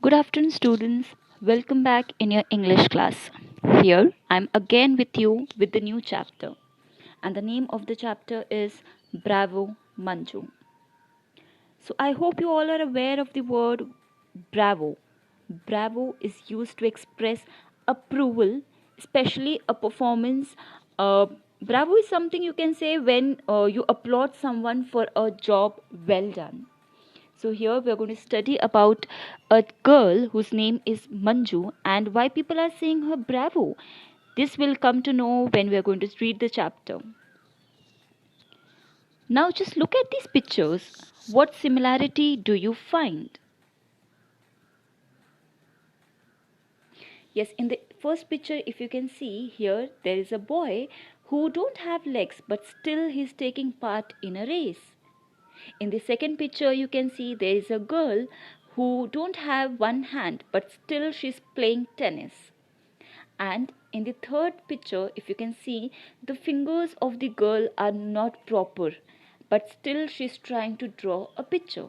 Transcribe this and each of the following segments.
Good afternoon, students. Welcome back in your English class. Here I'm again with you with the new chapter, and the name of the chapter is Bravo Manju. So I hope you all are aware of the word bravo. Bravo is used to express approval, especially a performance. Bravo is something you can say when you applaud someone for a job well done. So here we are going to study about a girl whose name is Manju and why people are saying her bravo. This will come to know when we are going to read the chapter. Now just look at these pictures. What similarity do you find? Yes, in the first picture if you can see here there is a boy who don't have legs but still he's taking part in a race. In the second picture you can see there is a girl who don't have one hand but still she's playing tennis. And in the third picture if you can see the fingers of the girl are not proper but still she's trying to draw a picture.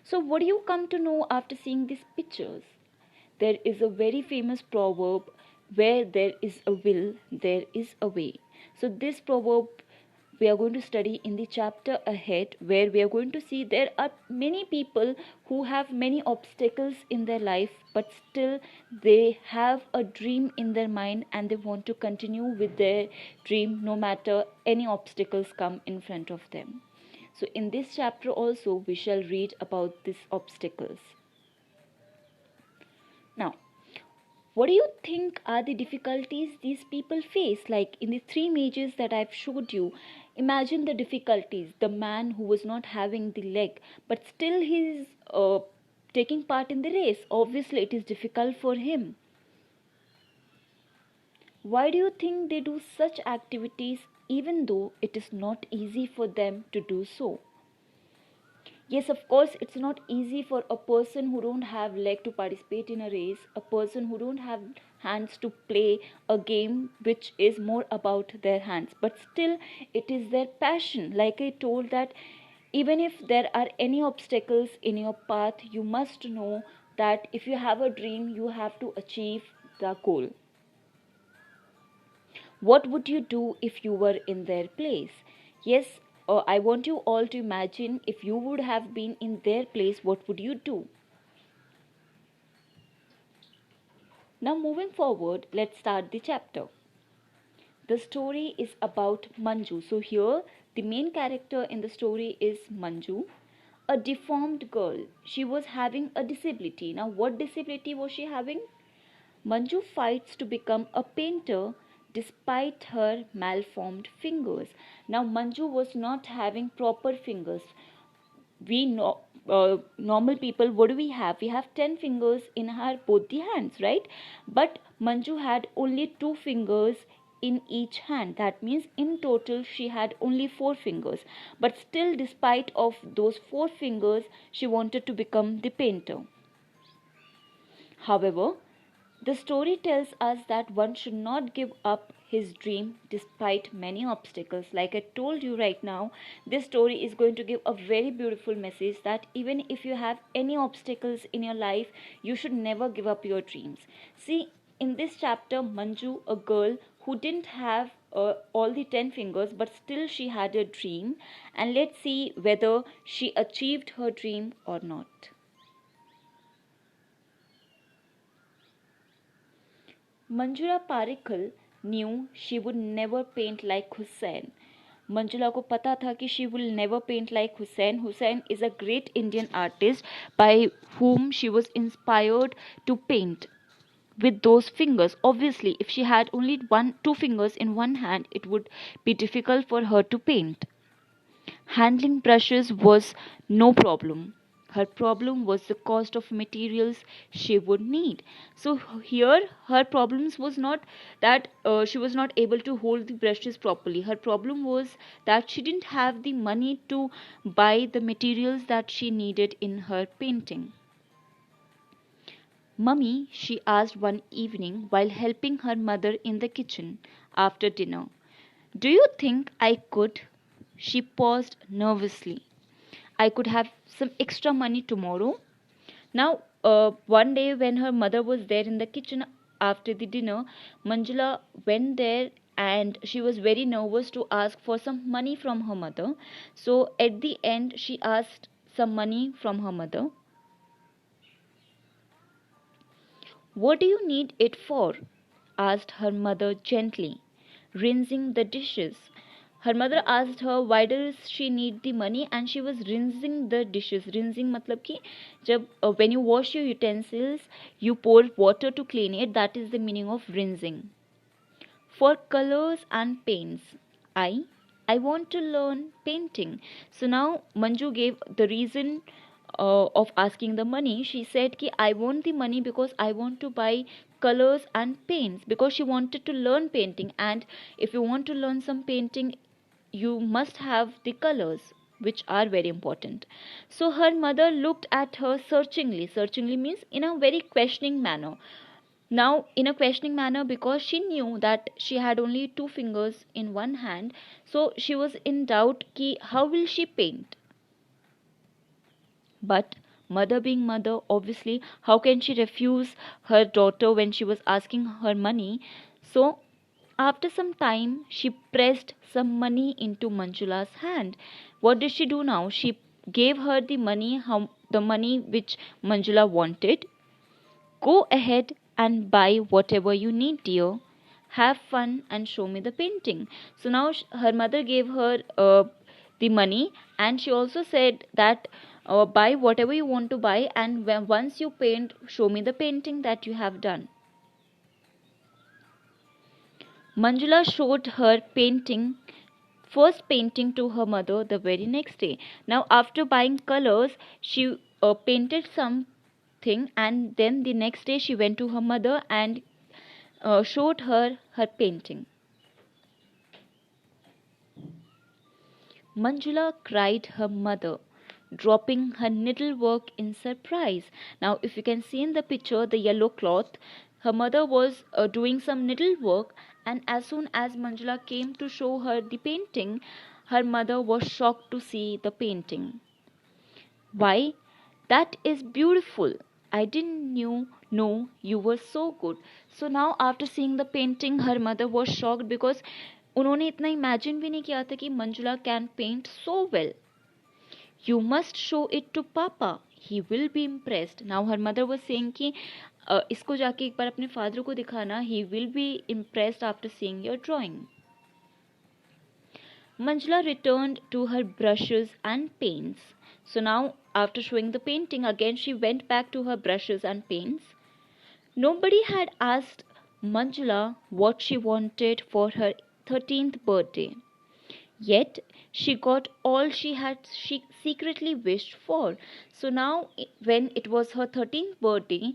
So what do you come to know after seeing these pictures? There is a very famous proverb, where there is a will, there is a way. So, this proverb we are going to study in the chapter ahead, where we are going to see there are many people who have many obstacles in their life, but still they have a dream in their mind and they want to continue with their dream no matter any obstacles come in front of them. So, in this chapter also, we shall read about these obstacles. Now, what do you think are the difficulties these people face? Like in the three images that I've showed you, imagine the difficulties. The man who was not having the leg, but still he's taking part in the race. Obviously, it is difficult for him. Why do you think they do such activities even though it is not easy for them to do so? Yes, of course, it's not easy for a person who don't have leg to participate in a race, a person who don't have hands to play a game which is more about their hands. But still, it is their passion. Like I told that even if there are any obstacles in your path, you must know that if you have a dream, you have to achieve the goal. What would you do if you were in their place? Yes, I want you all to imagine if you would have been in their place, what would you do? Now, moving forward, let's start the chapter. The story is about Manju. So, here the main character in the story is Manju, a deformed girl. She was having a disability. Now, what disability was she having? Manju fights to become a painter despite her malformed fingers. Now, Manju was not having proper fingers. We know normal people, what do we have? We have 10 fingers in her both the hands, right? But Manju had only 2 fingers in each hand. That means in total she had only 4 fingers. But still, despite of those 4 fingers, she wanted to become the painter. However, the story tells us that one should not give up his dream despite many obstacles. Like I told you right now, this story is going to give a very beautiful message that even if you have any obstacles in your life, you should never give up your dreams. See, in this chapter, Manju, a girl who didn't have all the 10 fingers, but still she had a dream, and let's see whether she achieved her dream or not. Manjula पारिकल knew she would never paint like Hussein. Manjula को पता था कि she will never paint like Hussein. Hussein is a great Indian artist by whom she was inspired to paint with those fingers. Obviously, if she had only 2 fingers in one hand, it would be difficult for her to paint. Handling brushes was no problem. Her problem was the cost of materials she would need. So here her problems was not that she was not able to hold the brushes properly. Her problem was that she didn't have the money to buy the materials that she needed in her painting. Mummy, she asked one evening while helping her mother in the kitchen after dinner, do you think I could? She paused nervously. I could have some extra money tomorrow. Now, one day when her mother was there in the kitchen after the dinner, Manjula went there and she was very nervous to ask for some money from her mother. So at the end, she asked some money from her mother. "What do you need it for?" asked her mother gently. "Rinsing the dishes." Her mother asked her why does she need the money, and she was rinsing the dishes. Rinsing मतलब कि जब when you wash your utensils, you pour water to clean it. That is the meaning of rinsing. "For colors and paints." I want to learn painting. So now Manju gave the reason of asking the money. She said ki I want the money because I want to buy colors and paints, because she wanted to learn painting, and if you want to learn some painting, you must have the colors, which are very important. So her mother looked at her searchingly. Searchingly means in a very questioning manner. Now, in a questioning manner, because she knew that she had only two fingers in one hand, so she was in doubt ki how will she paint. But mother being mother, obviously, how can she refuse her daughter when she was asking her money? So after some time, she pressed some money into Manjula's hand. What did she do now? She gave her the money which Manjula wanted. "Go ahead and buy whatever you need, dear. Have fun and show me the painting." So now her mother gave her the money, and she also said that buy whatever you want to buy, and once you paint, show me the painting that you have done. Manjula showed her first painting to her mother the very next day. Now, after buying colors, she painted something, and then the next day she went to her mother and showed her painting. Manjula cried her mother, dropping her needlework in surprise. Now, if you can see in the picture, the yellow cloth, her mother was doing some needlework, and as soon as Manjula came to show her the painting, her mother was shocked to see the painting. "Why, that is beautiful. I didn't know you were so good." So now after seeing the painting, her mother was shocked because उन्होंने इतना imagine भी नहीं किया था कि Manjula can paint so well. "You must show it to papa. He will be impressed." Now her mother was saying कि इसको जाके एक बार अपने फादर को दिखाना. He will be impressed after seeing your drawing. Manjula returned to her brushes and paints. So now, after showing the painting, again she went back to her brushes and paints. Nobody had asked Manjula what she wanted for her 13th birthday. Yet she got all she secretly wished for. So now, when it was her 13th birthday,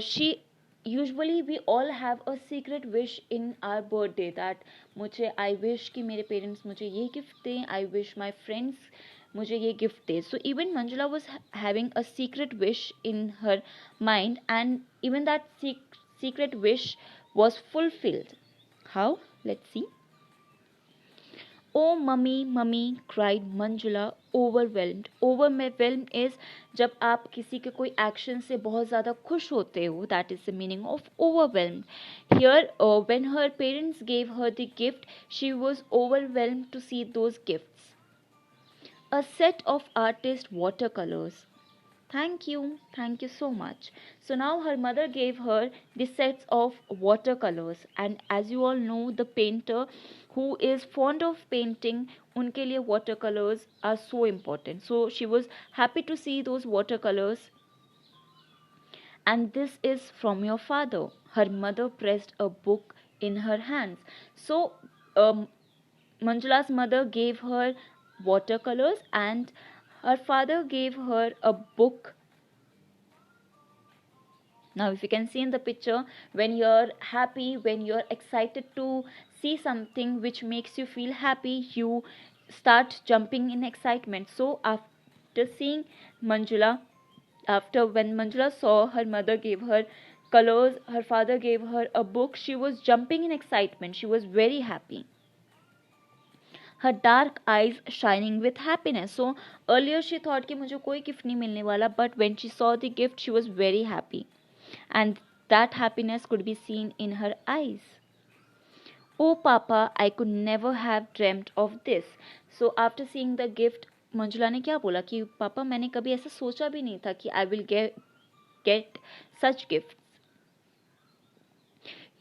she usually we all have a secret wish in our birthday that मुझे I wish कि मेरे parents मुझे ये gift दें, I wish my friends मुझे ये gift दें. So even Manjula was having a secret wish in her mind, and even that secret wish was fulfilled. How? Let's see. "Oh mummy, mummy," cried Manjula, overwhelmed. Overwhelmed is जब आप किसी के कोई action से बहुत ज़्यादा खुश होते हो. That is the meaning of overwhelmed. Here, when her parents gave her the gift, she was overwhelmed to see those gifts. "A set of artist watercolors." Thank you so much. So now her mother gave her the sets of watercolors, and as you all know, the painter who is fond of painting, unke liye watercolors are so important. So she was happy to see those watercolors. "And this is from your father." Her mother pressed a book in her hands. So um, Manjula's mother gave her watercolors, and her father gave her a book. Now, if you can see in the picture, when you're happy, when you're excited to see something which makes you feel happy, you start jumping in excitement. So, after seeing Manjula, after when Manjula saw her mother gave her colors, her father gave her a book, she was jumping in excitement. She was very happy. her dark eyes shining with happiness. So earlier she thought कि मुझे कोई gift नहीं मिलने वाला, but when she saw the gift she was very happy, and that happiness could be seen in her eyes. Oh papa, I could never have dreamt of this. So after seeing the gift, Manjula ने क्या बोला कि पापा मैंने कभी ऐसा सोचा भी नहीं था कि I will get such gifts.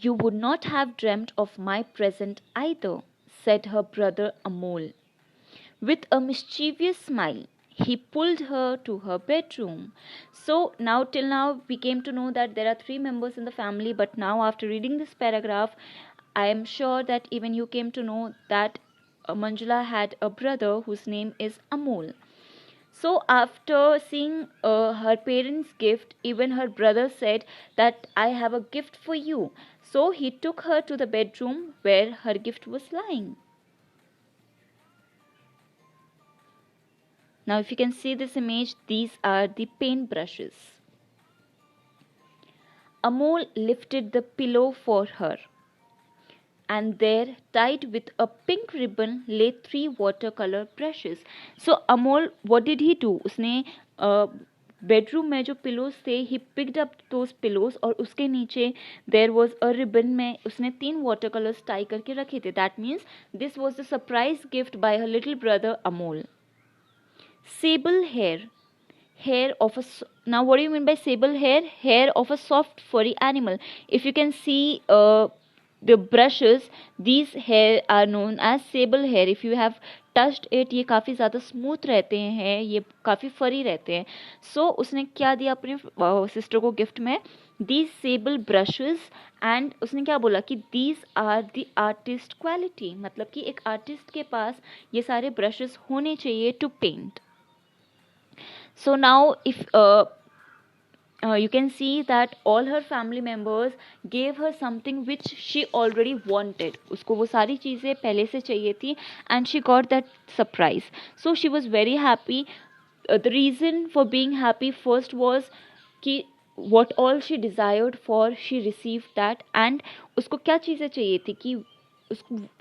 You would not have dreamt of my present either, said her brother Amol. With a mischievous smile, he pulled her to her bedroom. So now till now we came to know that there are 3 members in the family, but now after reading this paragraph, I am sure that even you came to know that Manjula had a brother whose name is Amol. So after seeing her parents' gift, even her brother said that I have a gift for you. So he took her to the bedroom where her gift was lying. Now if you can see this image, these are the paint brushes. Amol lifted the pillow for her, and there, tied with a pink ribbon, lay 3 watercolor brushes. So Amol, what did he do? उसने bedroom में जो pillows थे, he picked up those pillows, और उसके नीचे there was a ribbon में उसने 3 water colours tie करके रखे थे. That means this was the surprise gift bye her little brother Amol. Sable hair of a now what do you mean by sable hair of a soft furry animal. If you can see the brushes, these hair are known as sable hair. If you have touched it, ये काफ़ी ज़्यादा smooth रहते हैं, ये काफ़ी फरी रहते हैं. सो उसने क्या दिया अपने सिस्टर को गिफ्ट में? These सेबल brushes. एंड उसने क्या बोला कि these are the artist quality, मतलब कि एक आर्टिस्ट के पास ये सारे ब्रशेस होने चाहिए to paint. So now if you can see that all her family members gave her something which she already wanted. उसको वो सारी चीज़ें पहले से चाहिए थी, and she got that surprise. So she was very happy. The reason for being happy first was कि what all she desired for, she received that. And उसको क्या चीज़ें चाहिए थी कि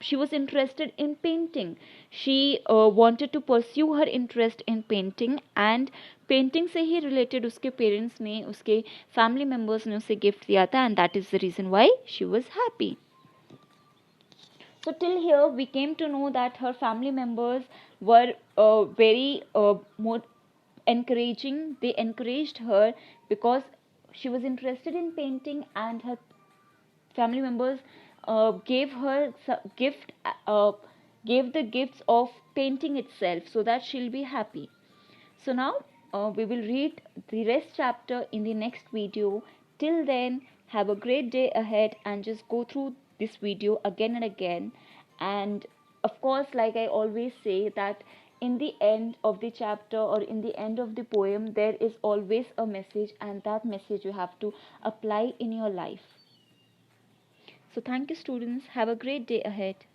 she was interested in painting. She wanted to pursue her interest in painting, and painting से ही related उसके parents ने, उसके फैमिली मेम्बर्स ने उसे गिफ्ट दिया था, and that is the reason why she was happy. So till here we came to know that her family members were very more encouraging. They encouraged her because she was interested in painting, and her family members gave her gave the gifts of painting itself so that she'll be happy. So now we will read the rest chapter in the next video. Till then, have a great day ahead, and just go through this video again and again. And of course, like I always say, that in the end of the chapter or in the end of the poem, there is always a message, and that message you have to apply in your life. So thank you, students. Have a great day ahead.